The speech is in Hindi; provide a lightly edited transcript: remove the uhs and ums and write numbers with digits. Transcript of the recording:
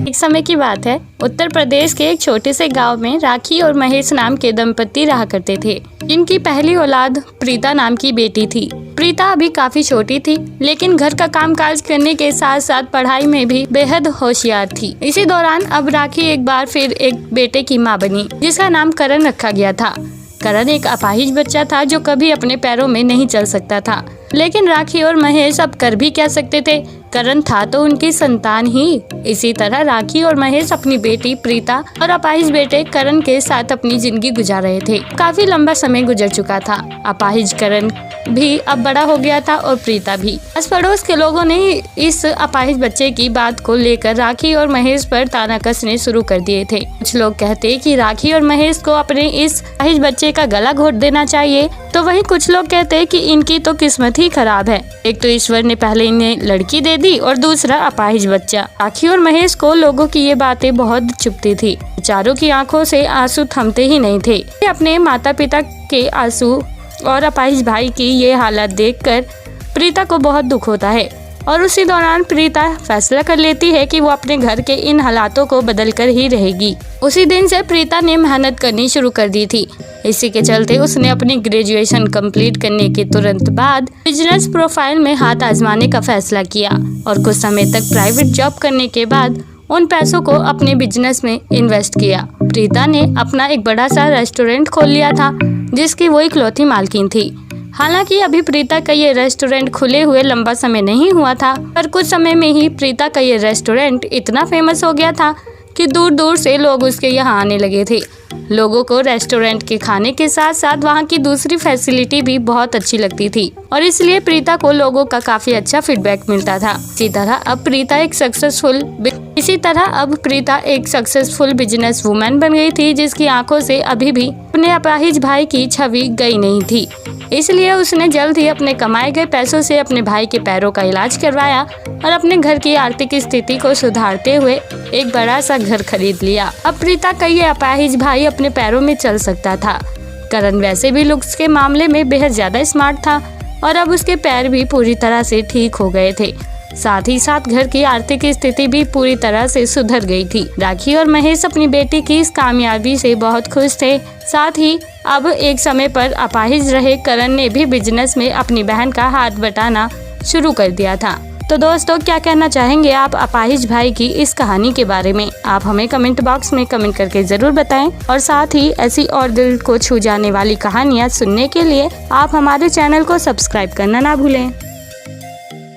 एक समय की बात है, उत्तर प्रदेश के एक छोटे से गांव में राखी और महेश नाम के दंपति रहा करते थे। इनकी पहली औलाद प्रीता नाम की बेटी थी। प्रीता अभी काफी छोटी थी, लेकिन घर का कामकाज करने के साथ साथ पढ़ाई में भी बेहद होशियार थी। इसी दौरान अब राखी एक बार फिर एक बेटे की मां बनी, जिसका नाम करण रखा गया था। करण एक अपाहिज बच्चा था जो कभी अपने पैरों में नहीं चल सकता था, लेकिन राखी और महेश अब कर भी क्या सकते थे। करण था तो उनकी संतान ही। इसी तरह राखी और महेश अपनी बेटी प्रीता और अपाहिज बेटे करण के साथ अपनी जिंदगी गुजार रहे थे। काफी लंबा समय गुजर चुका था। अपाहिज करण भी अब बड़ा हो गया था और प्रीता भी। आस पड़ोस के लोगों ने इस अपाहिज बच्चे की बात को लेकर राखी और महेश पर ताना कसने शुरू कर दिए थे। कुछ लोग कहते कि राखी और महेश को अपने इस अपाहिज बच्चे का गला घोट देना चाहिए, तो वहीं कुछ लोग कहते कि इनकी तो किस्मत ही खराब है। एक तो ईश्वर ने पहले इन्हें लड़की दे दी और दूसरा अपाहिज बच्चा। राखी और महेश को लोगों की ये बातें बहुत चुभती थी। चारों की आंखों से आंसू थमते ही नहीं थे। अपने माता पिता के आंसू और अपाहिज भाई की ये हालत देखकर प्रीता को बहुत दुख होता है और उसी दौरान प्रीता फैसला कर लेती है कि वो अपने घर के इन हालातों को बदल कर ही रहेगी। उसी दिन से प्रीता ने मेहनत करनी शुरू कर दी थी। इसी के चलते उसने अपनी ग्रेजुएशन कंप्लीट करने के तुरंत बाद बिजनेस प्रोफाइल में हाथ आजमाने का फैसला किया और कुछ समय तक प्राइवेट जॉब करने के बाद उन पैसों को अपने बिजनेस में इन्वेस्ट किया। प्रीता ने अपना एक बड़ा सा रेस्टोरेंट खोल लिया था, जिसकी वो इकलौती मालकिन थी। हालांकि अभी प्रीता का ये रेस्टोरेंट खुले हुए लंबा समय नहीं हुआ था, पर कुछ समय में ही प्रीता का ये रेस्टोरेंट इतना फेमस हो गया था कि दूर दूर से लोग उसके यहाँ आने लगे थे। लोगों को रेस्टोरेंट के खाने के साथ साथ वहाँ की दूसरी फैसिलिटी भी बहुत अच्छी लगती थी और इसलिए प्रीता को लोगों का काफी अच्छा फीडबैक मिलता था। इसी तरह अब प्रीता एक सक्सेसफुल बिजनेस वुमेन बन गई थी, जिसकी आंखों से अभी भी अपने अपाहिज भाई की छवि गई नहीं थी। इसलिए उसने जल्द ही अपने कमाए गए पैसों से अपने भाई के पैरों का इलाज करवाया और अपने घर की आर्थिक स्थिति को सुधारते हुए एक बड़ा सा घर खरीद लिया। अब प्रीता का ये अपाहिज भाई अपने पैरों में चल सकता था। करण वैसे भी लुक्स के मामले में बेहद ज्यादा स्मार्ट था और अब उसके पैर भी पूरी तरह से ठीक हो गए थे। साथ ही साथ घर की आर्थिक स्थिति भी पूरी तरह से सुधर गई थी। राखी और महेश अपनी बेटी की इस कामयाबी से बहुत खुश थे। साथ ही अब एक समय पर अपाहिज रहे करण ने भी बिजनेस में अपनी बहन का हाथ बटाना शुरू कर दिया था। तो दोस्तों, क्या कहना चाहेंगे आप अपाहिज भाई की इस कहानी के बारे में? आप हमें कमेंट बॉक्स में कमेंट करके जरूर बताएं और साथ ही ऐसी और दिल को छू जाने वाली कहानियाँ सुनने के लिए आप हमारे चैनल को सब्सक्राइब करना ना भूलें।